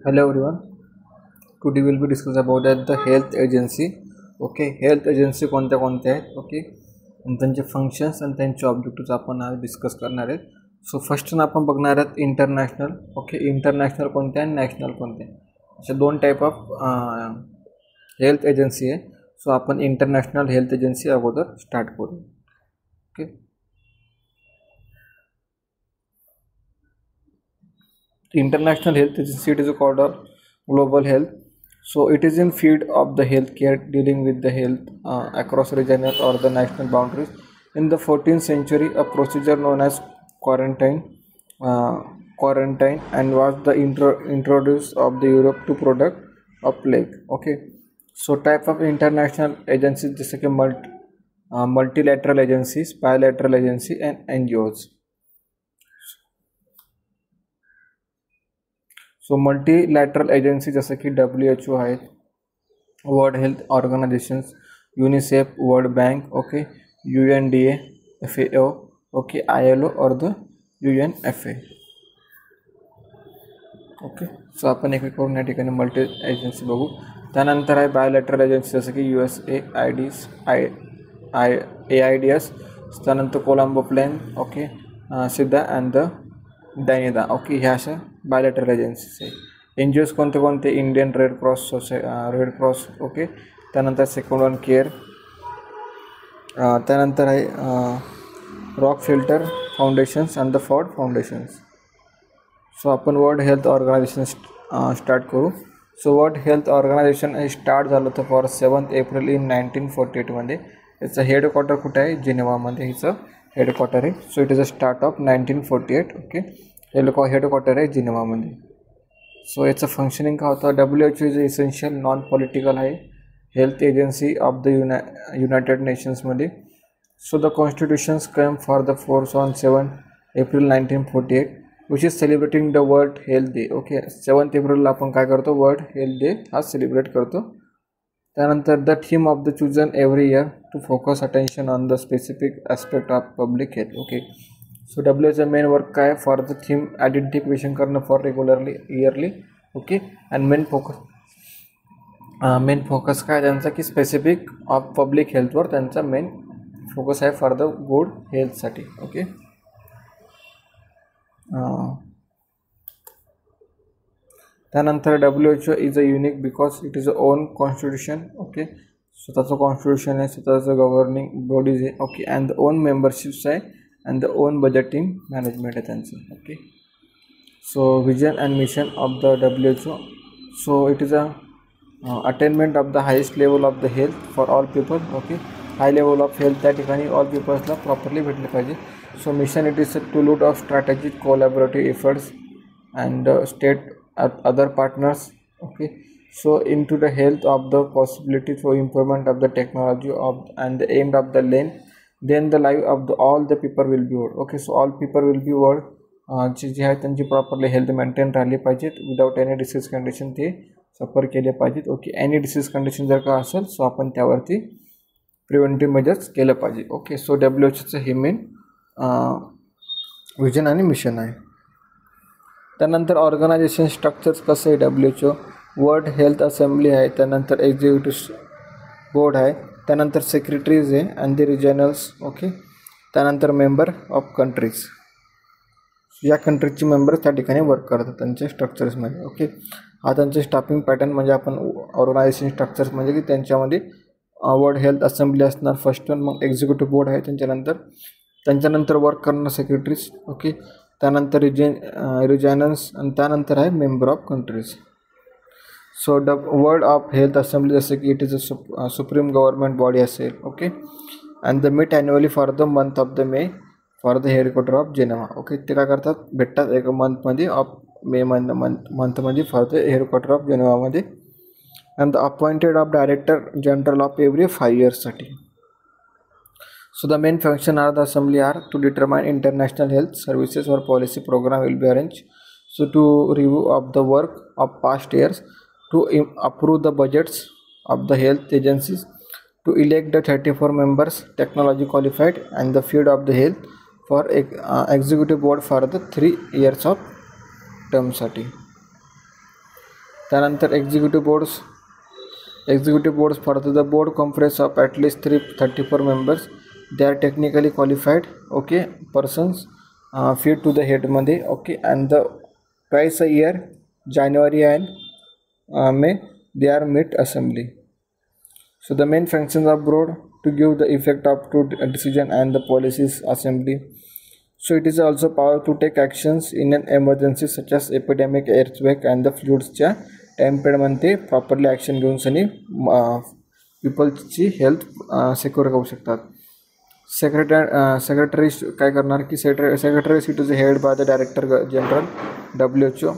Hello everyone. Today we'll be discuss about the health agency. Okay, health agency कोणत्या आहेत. Okay, आणि त्यांचे functions आणि त्यांचे ऑब्जेक्टिव्स आपण आज डिस्कस करणार आहेत. सो फर्स्ट आपण बघणार आहोत इंटरनॅशनल. ओके, इंटरनॅशनल कोणते आणि नॅशनल कोणते, अशा दोन टाईप ऑफ हेल्थ एजन्सी आहे. सो आपण इंटरनॅशनल हेल्थ एजन्सी अगोदर स्टार्ट करू. Okay, international health agency, it is called a global health. So it is in field of the healthcare dealing with the health across regional or the national boundaries. In the 14th century, a procedure known as quarantine and was the introduced of the Europe to product of plague. Okay, so type of international agencies जैसे कि multilateral agencies, bilateral agency and NGOs. So multilateral agency जसं की WHO आहेत, World Health Organizations, UNICEF, World Bank, okay, UNDA, FAO, okay, ILO और the UNFA. Okay, so आपण एक करून या ठिकाणी मल्टी एजन्सी बघू. त्यानंतर आहे बायोलॅटरल एजन्सी जसं की USAIDs, AIDS, त्यानंतर Colombo Plan, okay, SIDA and the DANIDA. Okay, ह्या अशा बायोलॅटरल एजन्सीज आहे. NGOज कोणते इंडियन रेड क्रॉस, ओके, त्यानंतर सेकंड वन केअर, त्यानंतर आहे Rockefeller foundations and the Ford foundations. So आपण वर्ल्ड हेल्थ ऑर्गनायझेशन स्टार्ट करू. सो वर्ल्ड हेल्थ ऑर्गनायझेशन हे स्टार्ट झालं होतं फॉर 7 एप्रिल इन 1948मध्ये. याचं हेडक्वार्टर कुठे आहे? जिनेवामध्ये हिचं हेडक्वार्टर आहे. So it is a start of 1948. Okay, headquarter आहे जिनेवामध्ये. सो याचं फंक्शनिंग काय होतं? WHO is essential non political आहे health agency of the United नेशन्समध्ये. So the constitutions come for the force on 7 April 1948 which is celebrating the World Health Day. Okay, 7 एप्रिलला आपण काय करतो? वर्ल्ड हेल्थ डे हा celebrate करतो. त्यानंतर the theme of the chosen every year to focus attention on the specific aspect of public health. Okay, so WHOचं main work काय? For the theme identification करणं for regularly yearly. Okay, and main focus काय त्यांचा की specific of public हेल्थवर त्यांचा main focus आहे for the good हेल्थसाठी. ओके, त्यानंतर WHO is a unique because it is a own constitution. Okay, स्वतःचं कॉन्स्टिट्यूशन आहे, स्वतःचं गव्हर्निंग बॉडीज आहे. Okay, and the own memberships आहे and the own budgeting management आहे त्यांचं. Okay, so vision and mission of the WHO. So it is a attainment of the highest level of the health for all people. Okay, high level of health त्या ठिकाणी all पीपल्सला properly भेटले पाहिजे. So mission it is to lot of strategic collaborative efforts and state other partners. Okay, so into the health of the possibility for improvement of the technology of and the aim of the lane, then the life of all the people will be world. Okay, so all people will be world जे आहे त्यांची properly health maintain राहिली पाहिजेत without any disease condition ते सफर केले पाहिजेत. Okay, any disease condition जर का असेल सो आपण त्यावरती प्रिव्हेंटिव्ह मेजर्स केलं पाहिजे. ओके, सो WHOचं हे मेन विजन आणि मिशन आहे. त्यानंतर ऑर्गनायझेशन स्ट्रक्चर्स कसं आहे? WHO वर्ल्ड हेल्थ असेंब्ली आहे, त्यानंतर एक्झिक्युटिव्ह बोर्ड आहे, त्यानंतर सेक्रेटरीज आहे अँड द रिजनल्स. ओके, त्यानंतर मेंबर ऑफ कंट्रीज, या कंट्रीजचे मेंबर्स त्या ठिकाणी वर्क करतात त्यांच्या स्ट्रक्चर्समध्ये. ओके, हा त्यांचे स्टाफिंग पॅटर्न म्हणजे आपण ऑर्गनायझेशन स्ट्रक्चर्स म्हणजे की त्यांच्यामध्ये वर्ल्ड हेल्थ असेंब्ली असणार फर्स्ट वन, मग एक्झिक्युटिव्ह बोर्ड आहे त्यांच्यानंतर वर्क करणार सेक्रेटरीज. ओके, त्यानंतर रिजनल्स आणि त्यानंतर आहे member of countries. So world of health assembly जसं की it is a supreme government body असेल. Okay, and the meet annually for the month of the May for the headquarter of Geneva. Okay, ते काय करतात? भेटतात एक मंथमध्ये of May मंथमध्ये फॉर द हेडक्वार्टर ऑफ जिनेवामध्ये. And the appointed of director general of every 5 इयर्ससाठी. So the main function of the assembly are to determine international health services or policy program will be arranged. So to review of the work of past years, to approve the budgets of the health agencies, to elect the 34 members technology qualified and the field of the health for executive board for the 3 years of term साठी. त्यानंतर executive boards for the board comprise of at least 334 members. They are technically qualified persons fit to the head मध्ये and the twice a year January and May they are meet assembly. So the main functions of board to give the effect up to decision and the policies assembly. So it is also power to take actions in an emergency such as epidemic, earthquake and the floods च्या time period मध्ये properly action घेऊन Sunny पीपलची health secure करू शकतात. Secretary काय करणार की secretary seat is head by the director general WHO,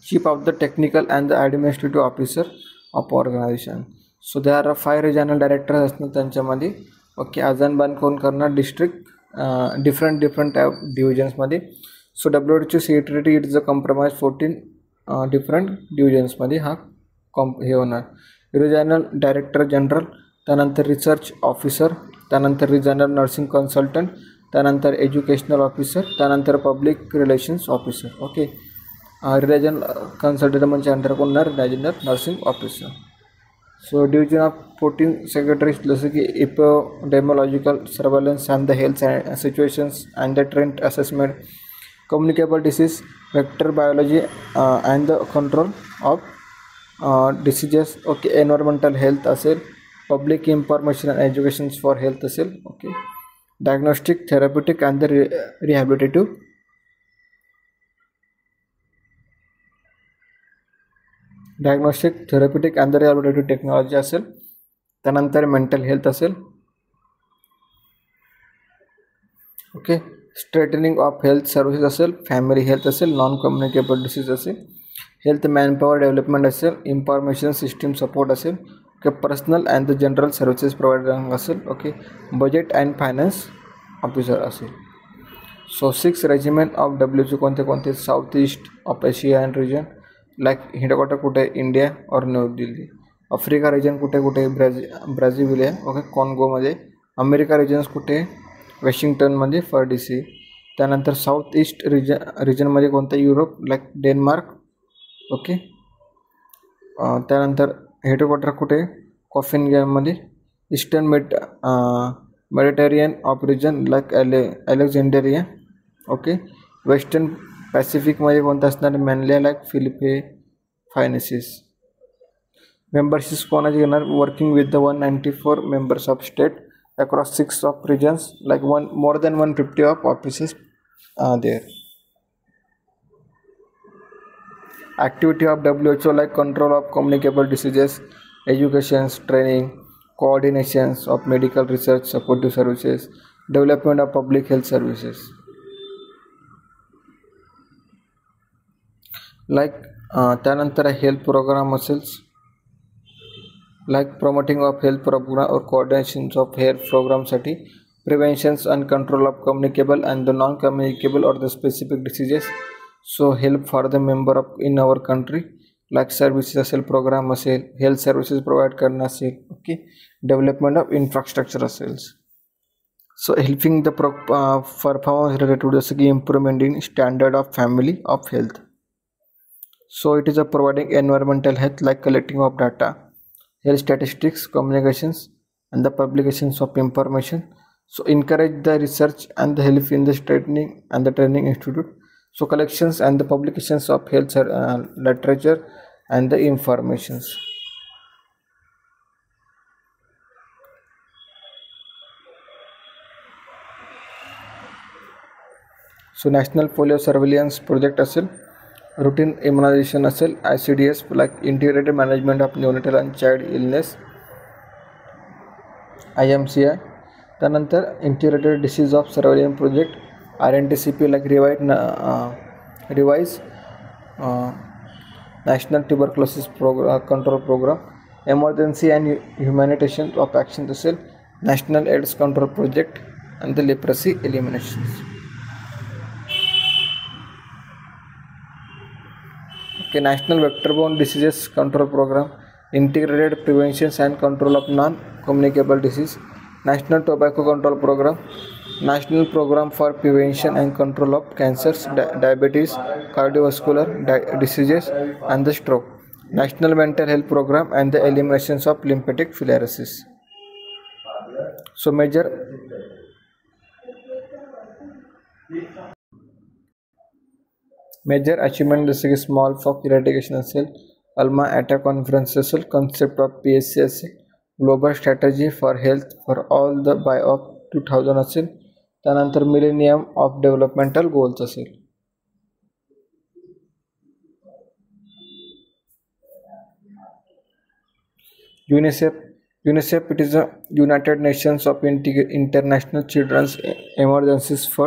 chief of the technical and the administrative officer of organization. So they are 5 regional directors असणार त्यांच्यामध्ये. अजून बांध कोण करणार डिस्ट्रिक्ट डिफरंट टाईप डिव्हिजन्समध्ये. So WHO secretary it is a compromise 14 different डिव्हिजन्समध्ये हे होणार. रिजनल डायरेक्टर जनरल, त्यानंतर रिसर्च ऑफिसर, त्यानंतर रिजनल नर्सिंग कन्सल्टंट, त्यानंतर एज्युकेशनल ऑफिसर, त्यानंतर public relations officer. Regional consultant म्हणजे अंडर कोणणार regional nursing officer. So division of 14 secretaries जसं की epidemiological surveillance and the health situations and the trend assessment, communicable disease, vector biology and the control of diseases. Environmental health असेल, public information and education for health असेल. Diagnostic, therapeutic and the rehabilitative. Diagnostic, therapeutic and the rehabilitative technology असेल. त्यानंतर mental health असेल. Strengthening of health services असेल, family health असेल, non communicable disease असेल, health manpower development असेल, information system support असेल, personal and the general services provider असेल, budget and finance officer असेल. सो 6 रेजिमेंट ऑफ WHO कोणते south east of Asia and region, like headquarter कुठे India और New Delhi. Africa region कुठे Brazil आहे, कॉन्गोमध्ये. अमेरिका रिजन्स कुठे वॉशिंग्टनमध्ये फॉर DC. त्यानंतर साऊथ ईस्ट रिजनमध्ये कोणतं युरोप लाईक डेन्मार्क. त्यानंतर हेडक्वार्टर कुठे कॉफिनमध्ये. Eastern Mediterranean of region like Alexandria. Western पॅसिफिकमध्ये कोणतं असणार मॅनले लाईक फिलिपाईन्स. मेंबरशिप कोणाची घेणार working with the 194 members of state across 6 of regions, like more than 150 of offices there. Activity of WHO like control of communicable diseases, education, training, coordinations of medical research, supportive services, development of public health services. Like त्यानंतर health programme असेल, like promoting of health program or coordinations of health program साठी, preventions and control of communicable and the non-communicable or the specific diseases. So help for the member of in our country like services असेल, program असेल, health services provide करणं असेल, development of infrastructure असेल. So helping the performance related to जसं की improvement in standard of family of health. So it is a providing environmental health like collecting of data, health statistics, communications and the publications of information. So encourage the research and the help in the training and the training institute. So collections and the publications of health literature and the informations. So national polio surveillance project असेल, routine immunization असेल, ICDS like integrated management of neonatal and child illness, IMCI. त्यानंतर integrated disease of surveillance project RNTCP like revise national tuberculosis control program, emergency and humanitarian of action असेल, national AIDS control project and the leprosy eliminations. National vector-borne diseases control program, integrated prevention and control of non-communicable disease, national tobacco control program, national program for prevention and control of cancers, diabetes, cardiovascular diseases and the stroke. National Mental Health Program, and the eliminations of lymphatic filariasis. So major achievement जसे की small Fock eradication असेल, Alma Ata conference असेल, concept of PSC असेल, global strategy for health for all the by of 2000 असेल, त्यानंतर millennium of developmental goals असेल. UNICEF it is the United Nations of International Children's Emergencies for